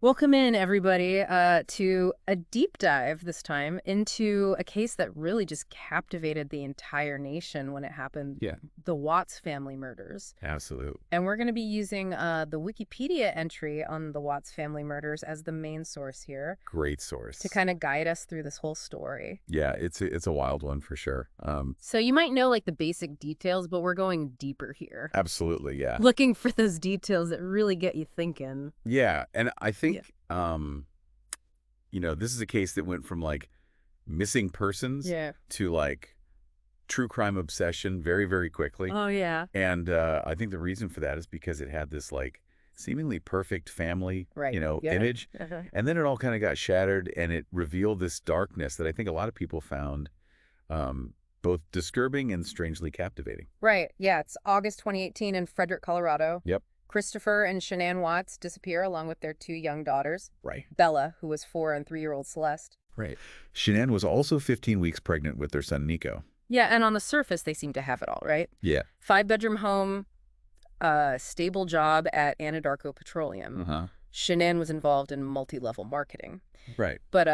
Welcome in, everybody, to a deep dive this time into a case that really just captivated the entire nation when it happened, Yeah, the Watts family murders. absolute. And we're going to be using the Wikipedia entry on the Watts family murders as the main source here Great to source. kind of guide us through this whole story. Yeah, it's a wild one for sure. So you might know like the basic details, but we're going deeper here. Absolutely, yeah. Looking for those details that really get you thinking. Yeah, and I Yeah. think this is a case that went from like missing persons Yeah. to like true crime obsession very, very quickly. Oh, yeah. And I think the reason for that is because it had this like seemingly perfect family, Right. Yeah. image. Uh-huh. And then it all kind of got shattered and it revealed this darkness that I think a lot of people found both disturbing and strangely captivating. Right. Yeah. It's August 2018 in Frederick, Colorado. Yep. Christopher and Shanann Watts disappear along with their two young daughters, Right. Bella, who was 4, and 3-year-old Celeste. Right. Shanann was also 15 weeks pregnant with their son, Nico. Yeah, and on the surface, they seem to have it all, right? Yeah. 5-bedroom home, stable job at Anadarko Petroleum. Uh-huh. Shanann was involved in multi-level marketing. Right. But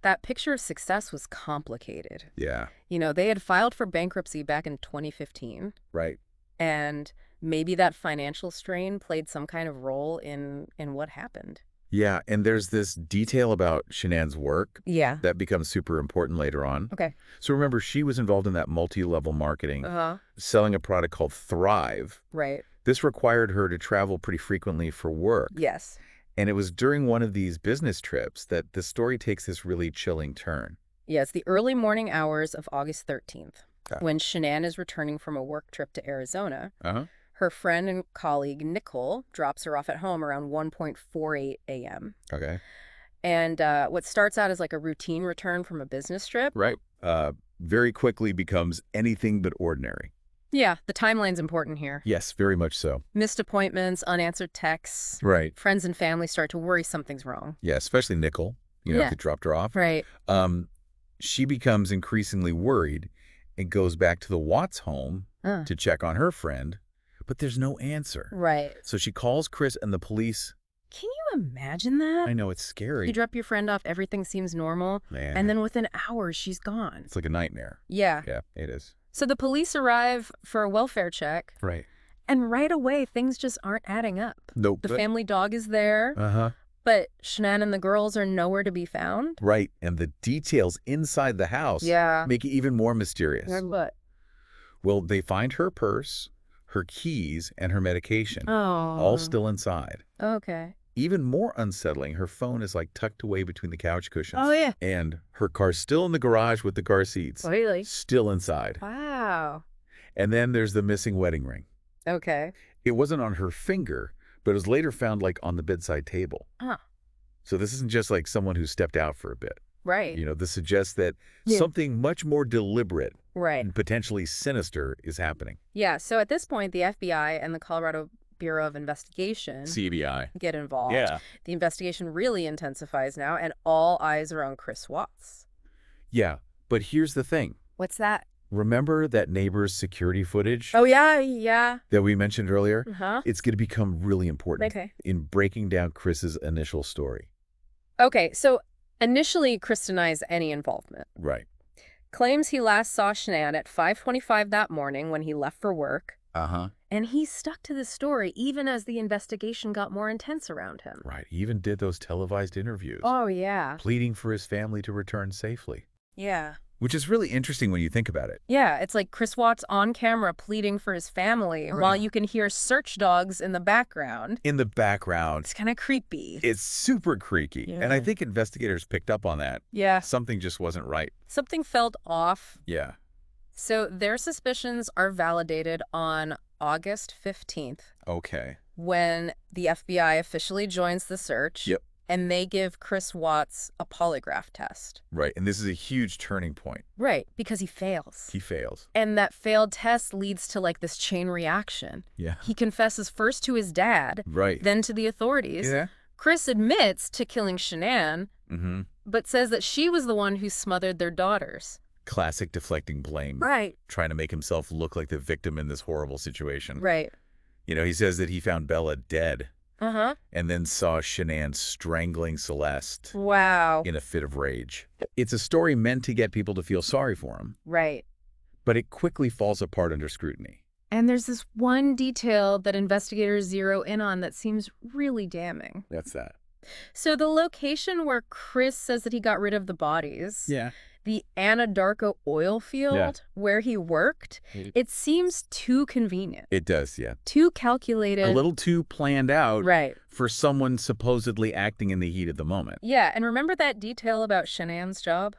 that picture of success was complicated. Yeah. You know, they had filed for bankruptcy back in 2015. Right. And maybe that financial strain played some kind of role in what happened. Yeah, and there's this detail about Shanann's work Yeah. that becomes super important later on. Okay. So remember, she was involved in that multi-level marketing, Uh-huh. selling a product called Thrive. Right. This required her to travel pretty frequently for work. Yes. And it was during one of these business trips that the story takes this really chilling turn. Yeah, it's the early morning hours of August 13th, Okay. when Shanann is returning from a work trip to Arizona. Uh-huh. Her friend and colleague, Nicole, drops her off at home around 1:48 a.m. Okay. And what starts out as like a routine return from a business trip. Right. Very quickly becomes anything but ordinary. Yeah, the timeline's important here. Yes, very much so. Missed appointments, unanswered texts. Right. Friends and family start to worry something's wrong. Yeah, especially Nicole, Yeah. who dropped her off. Right. She becomes increasingly worried and goes back to the Watts home to check on her friend, but there's no answer. Right. So she calls Chris and the police. Can you imagine that? I know, it's scary. You drop your friend off, everything seems normal, Man, and then within hours, she's gone. it's like a nightmare. Yeah. Yeah, it is. So the police arrive for a welfare check, Right. and right away, things just aren't adding up. Nope. The family dog is there, Uh-huh. but Shanann and the girls are nowhere to be found. Right. And the details inside the house Yeah. make it even more mysterious. But Well, they find her purse, her keys, and her medication, oh, all still inside. okay. Even more unsettling, her phone is like tucked away between the couch cushions. Oh yeah. And her car's still in the garage with the car seats. Really? Still inside. Wow. And then there's the missing wedding ring. Okay. It wasn't on her finger, but it was later found like on the bedside table. Huh. So this isn't just like someone who stepped out for a bit. Right. This suggests that Yeah. something much more deliberate Right. and potentially sinister is happening. Yeah. So at this point, the FBI and the Colorado Bureau of Investigation CBI. get involved. Yeah. The investigation really intensifies now, and all eyes are on Chris Watts. Yeah, but here's the thing. What's that? Remember that neighbor's security footage Oh yeah. Yeah. that we mentioned earlier? Uh-huh. It's going to become really important Okay. in breaking down Chris's initial story. Okay. So initially, Chris denies any involvement. Right. Claims he last saw Shanann at 5:25 that morning when he left for work. Uh-huh. And he stuck to the story even as the investigation got more intense around him. Right. He even did those televised interviews, Oh, yeah. pleading for his family to return safely, Yeah. which is really interesting when you think about it. Yeah, it's like Chris Watts on camera pleading for his family while you can hear search dogs in the background. In the background, It's kind of creepy. it's super creaky. And I Yeah. think investigators picked up on that. Yeah. Something just wasn't right. Something felt off. Yeah. So their suspicions are validated on August 15th Okay. when the FBI officially joins the search. Yep. And they give Chris Watts a polygraph test. Right. And this is a huge turning point. Right, because he fails. He fails. And that failed test leads to like this chain reaction. Yeah. He confesses first to his dad, Right. then to the authorities. Yeah. Chris admits to killing Shanann, Mm-hmm. but says that she was the one who smothered their daughters. Classic deflecting blame. Right. Trying to make himself look like the victim in this horrible situation. Right. He says that he found Bella dead Uh-huh. and then saw Shanann strangling Celeste Wow. in a fit of rage. It's a story meant to get people to feel sorry for him, Right. but it quickly falls apart under scrutiny. And there's this one detail that investigators zero in on that seems really damning. That's that. So the location where Chris says that he got rid of the bodies, Yeah. the Anadarko oil field where he worked, it seems too convenient, It does, yeah. too calculated. A little too planned out Right. for someone supposedly acting in the heat of the moment. Yeah, and remember that detail about Shanann's job?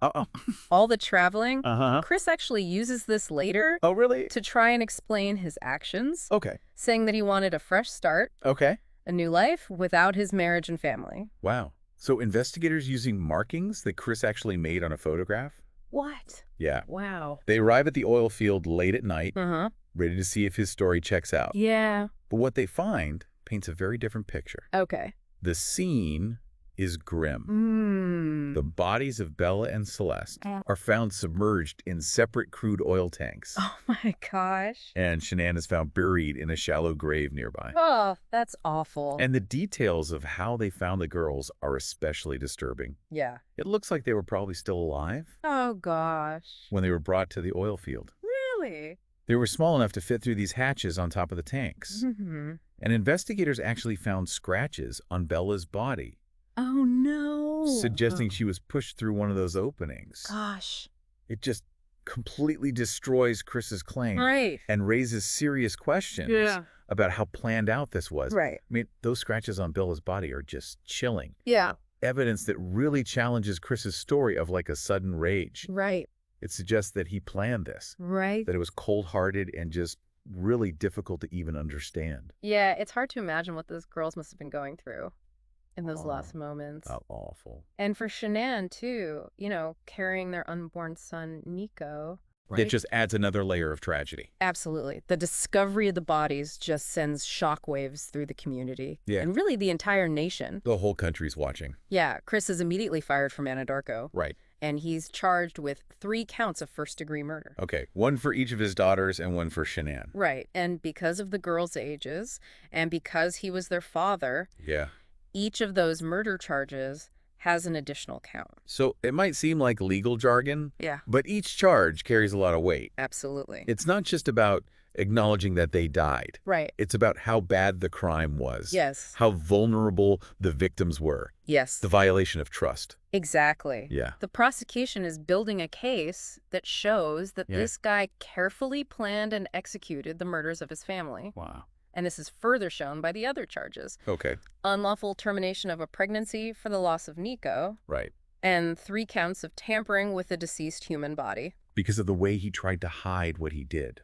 Uh-oh. All the traveling? Uh-huh. Chris actually uses this later Oh, really? to try and explain his actions, Okay. saying that he wanted a fresh start, Okay. a new life without his marriage and family. Wow. So investigators using markings that Chris actually made on a photograph? What? Yeah. Wow. They arrive at the oil field late at night, Uh-huh. ready to see if his story checks out. Yeah. But what they find paints a very different picture. Okay. The scene is grim. The bodies of Bella and Celeste are found submerged in separate crude oil tanks. Oh my gosh. And Shanann is found buried in a shallow grave nearby. Oh, that's awful. And the details of how they found the girls are especially disturbing. Yeah. It looks like they were probably still alive Oh gosh. when they were brought to the oil field. Really? They were small enough to fit through these hatches on top of the tanks. Mm-hmm. And investigators actually found scratches on Bella's body, Oh no. suggesting she was pushed through one of those openings. Gosh. It just completely destroys Chris's claim Right. and raises serious questions about how planned out this was. Right. I mean, those scratches on Bella's body are just chilling. Yeah. Evidence that really challenges Chris's story of like a sudden rage. Right. It suggests that he planned this, Right. that it was cold-hearted and just really difficult to even understand. Yeah, it's hard to imagine what those girls must have been going through in those last moments. How awful. And for Shanann, too, carrying their unborn son, Nico. It just adds another layer of tragedy. Absolutely. The discovery of the bodies just sends shockwaves through the community. Yeah. And really the entire nation. The whole country's watching. Yeah, Chris is immediately fired from Anadarko. Right. And he's charged with 3 counts of first-degree murder. Okay, one for each of his daughters and one for Shanann. Right. And because of the girls' ages, and because he was their father, Yeah. each of those murder charges has an additional count. So it might seem like legal jargon, Yeah. but each charge carries a lot of weight. Absolutely. It's not just about acknowledging that they died. Right. It's about how bad the crime was. Yes. How vulnerable the victims were. Yes. The violation of trust. Exactly. Yeah. The prosecution is building a case that shows that this guy carefully planned and executed the murders of his family. Wow. And this is further shown by the other charges. Okay. Unlawful termination of a pregnancy for the loss of Nico, Right. and 3 counts of tampering with a deceased human body. Because of the way he tried to hide what he did.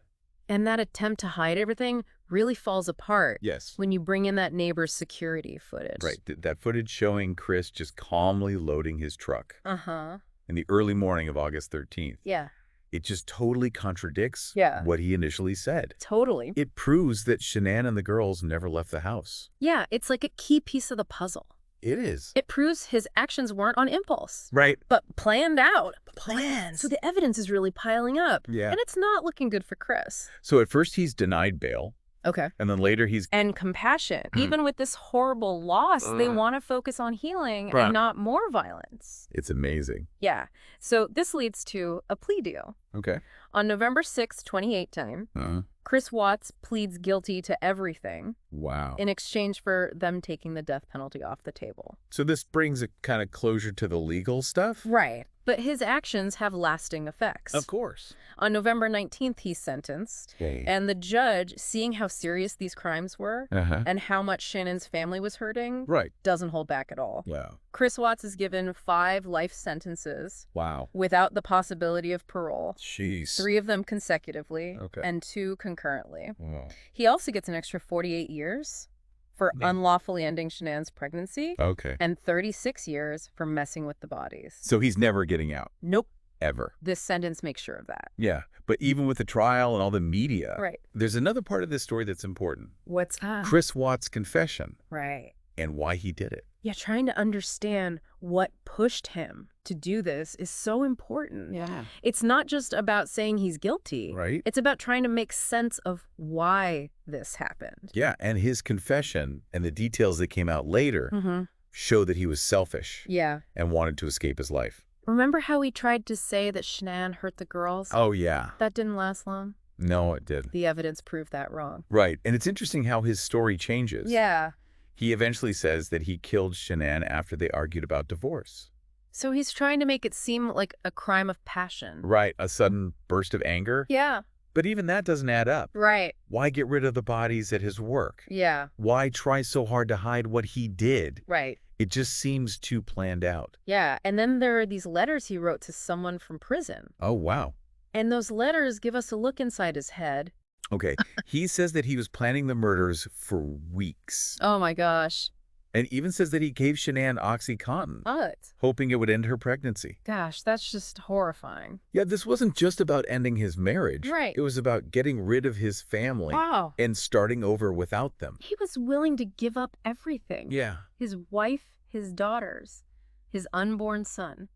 And that attempt to hide everything really falls apart Yes. when you bring in that neighbor's security footage. Right. That footage showing Chris just calmly loading his truck Uh-huh. in the early morning of August 13th. Yeah. It just totally contradicts Yeah. what he initially said. Totally. It proves that Shanann and the girls never left the house. Yeah, it's like a key piece of the puzzle. It is. It proves his actions weren't on impulse, Right. but planned out. Plans. So the evidence is really piling up. Yeah. And it's not looking good for Chris. So at first he's denied bail, Okay. and then later he's... And compassion. Even with this horrible loss, they want to focus on healing Right. and not more violence. It's amazing. Yeah. So this leads to a plea deal. Okay. On November 6, 2018, Chris Watts pleads guilty to everything Wow. in exchange for them taking the death penalty off the table. So this brings a kind of closure to the legal stuff? Right. But his actions have lasting effects. Of course. On November 19th, he's sentenced. Okay. And the judge, seeing how serious these crimes were Uh-huh. and how much Shannon's family was hurting, Right. doesn't hold back at all. Wow. Chris Watts is given 5 life sentences Wow. without the possibility of parole. Jeez. 3 of them consecutively Okay. and 2 concurrently. Wow. He also gets an extra 48 years for unlawfully ending Shanann's pregnancy Okay. and 36 years for messing with the bodies. So he's never getting out. Nope. Ever. This sentence makes sure of that. Yeah. But even with the trial and all the media, Right. there's another part of this story that's important. What's that? Chris Watts' confession Right. and why he did it. Yeah, trying to understand what pushed him to do this is so important. Yeah. It's not just about saying he's guilty. Right? It's about trying to make sense of why this happened. Yeah, and his confession and the details that came out later show that he was selfish Yeah. and wanted to escape his life. Remember how he tried to say that Shanann hurt the girls? Oh, yeah. That didn't last long. No, it did. The evidence proved that wrong. Right, and it's interesting how his story changes. Yeah. He eventually says that he killed Shanann after they argued about divorce. So he's trying to make it seem like a crime of passion. Right, a sudden burst of anger. Yeah. But even that doesn't add up. Right. Why get rid of the bodies at his work? Yeah. Why try so hard to hide what he did? Right. It just seems too planned out. Yeah. And then there are these letters he wrote to someone from prison. Oh, wow. And those letters give us a look inside his head. Okay, he says that he was planning the murders for weeks. Oh my gosh. And even says that he gave Shanann OxyContin, What? hoping it would end her pregnancy. Gosh, that's just horrifying. Yeah, this wasn't just about ending his marriage. Right. It was about getting rid of his family Wow. and starting over without them. He was willing to give up everything. Yeah. His wife, his daughters, his unborn son.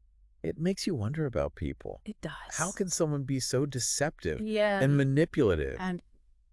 It makes you wonder about people. It does. How can someone be so deceptive Yeah. and manipulative? And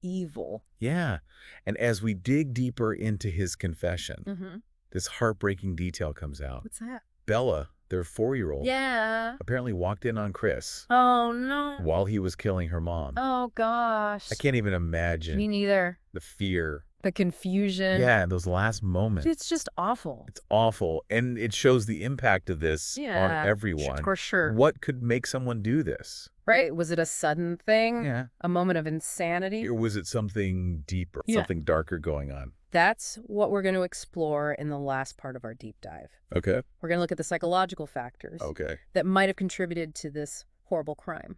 evil. Yeah. And as we dig deeper into his confession, Mm-hmm. this heartbreaking detail comes out. What's that? Bella, their 4-year-old, Yeah. apparently walked in on Chris Oh, no. while he was killing her mom. Oh, gosh. I can't even imagine Me neither. the fear. The confusion. Yeah, those last moments. It's just awful. It's awful. And it shows the impact of this Yeah. on everyone. For sure. What could make someone do this? Right? Was it a sudden thing? Yeah. A moment of insanity? Or was it something deeper, Yeah. something darker going on? That's what we're going to explore in the last part of our deep dive. Okay. We're going to look at the psychological factors Okay. that might have contributed to this horrible crime.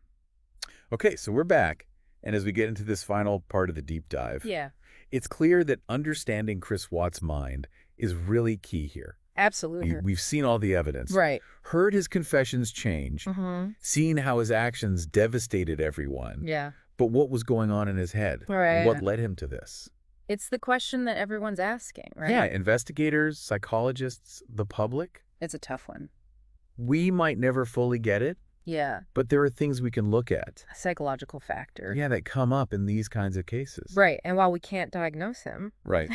Okay, so we're back. And as we get into this final part of the deep dive, Yeah, it's clear that understanding Chris Watts' mind is really key here. absolutely. We've seen all the evidence, Right. heard his confessions change, Mm-hmm. seen how his actions devastated everyone, Yeah. but what was going on in his head? Right. What led him to this? It's the question that everyone's asking, right? Yeah, investigators, psychologists, the public, It's a tough one. we might never fully get it, Yeah. but there are things we can look at. A psychological factor. Yeah, that come up in these kinds of cases. Right. And while we can't diagnose him, Right.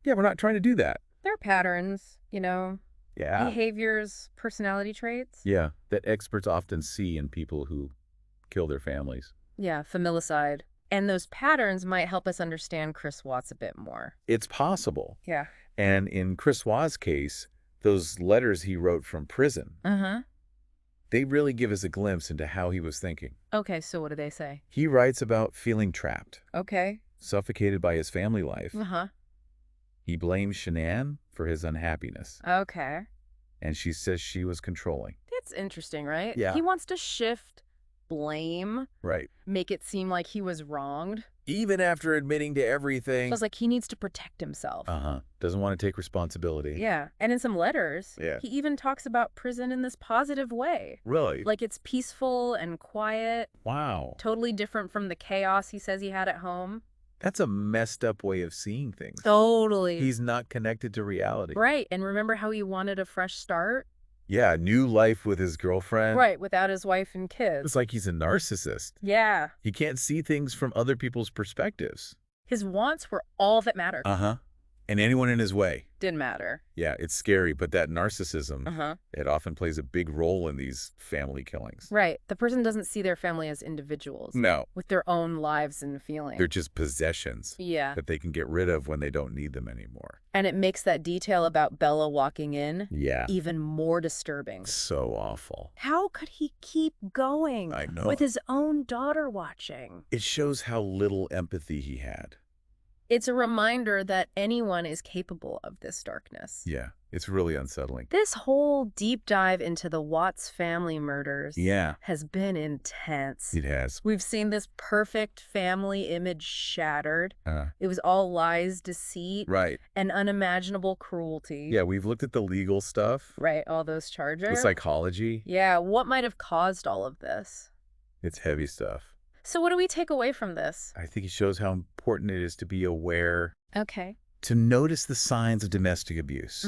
Yeah, we're not trying to do that. there are patterns, Yeah. behaviors, personality traits. Yeah, that experts often see in people who kill their families. Yeah, familicide. And those patterns might help us understand Chris Watts a bit more. It's possible. Yeah. And in Chris Watts' case, those letters he wrote from prison, Uh-huh. they really give us a glimpse into how he was thinking. Okay, so what do they say? He writes about feeling trapped, Okay. suffocated by his family life. Uh-huh. He blames Shanann for his unhappiness, Okay. and she says she was controlling. That's interesting, right? Yeah. He wants to shift blame, Right. make it seem like he was wronged. Even after admitting to everything. Feels like he needs to protect himself. Uh-huh. Doesn't want to take responsibility. Yeah. And in some letters, Yeah. he even talks about prison in this positive way. Really? Like it's peaceful and quiet, Wow. totally different from the chaos he says he had at home. That's a messed up way of seeing things. Totally. He's not connected to reality. Right. And remember how he wanted a fresh start? Yeah, new life with his girlfriend. Right. Without his wife and kids. It's like he's a narcissist. Yeah. He can't see things from other people's perspectives. His wants were all that mattered. Uh-huh. And anyone in his way. Didn't matter. Yeah, it's scary, but that narcissism, Uh-huh. it often plays a big role in these family killings. Right. The person doesn't see their family as individuals No, with their own lives and feelings. they're just possessions Yeah. that they can get rid of when they don't need them anymore. And it makes that detail about Bella walking in Yeah. even more disturbing. So awful. How could he keep going I know. with his own daughter watching? It shows how little empathy he had. It's a reminder that anyone is capable of this darkness. Yeah, it's really unsettling. This whole deep dive into the Watts family murders Yeah, has been intense. it has. We've seen this perfect family image shattered. Uh, It was all lies, deceit, right. and unimaginable cruelty. Yeah, we've looked at the legal stuff, Right, all those charges. the psychology. Yeah, what might have caused all of this? It's heavy stuff. So what do we take away from this? I think it shows how important it is to be aware Okay. to notice the signs of domestic abuse,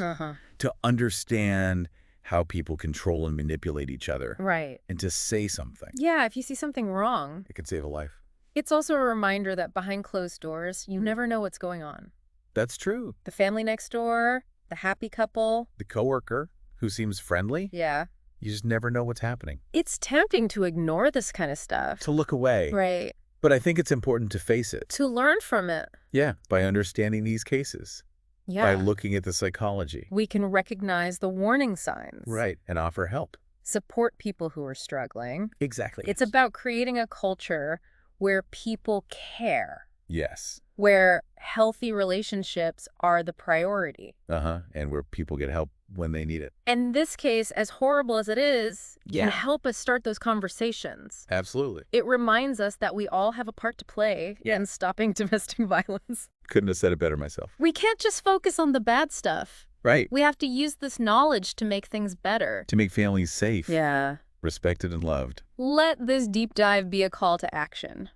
to understand how people control and manipulate each other, Right. and to say something. Yeah, if you see something wrong. It could save a life. It's also a reminder that behind closed doors, you never know what's going on. That's true. The family next door, the happy couple. The coworker who seems friendly, Yeah. you just never know what's happening. It's tempting to ignore this kind of stuff. To look away. Right. But I think it's important to face it. To learn from it. Yeah, by understanding these cases. Yeah. By looking at the psychology. We can recognize the warning signs. Right, and offer help. Support people who are struggling. Exactly. It's about creating a culture where people care. Yes. Where healthy relationships are the priority. And where people get help when they need it. And this case, as horrible as it is, Yeah. can help us start those conversations. Absolutely. It reminds us that we all have a part to play in stopping domestic violence. Couldn't have said it better myself. We can't just focus on the bad stuff. Right. We have to use this knowledge to make things better. To make families safe. Yeah. Respected and loved. Let this deep dive be a call to action.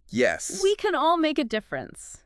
Yes. We can all make a difference.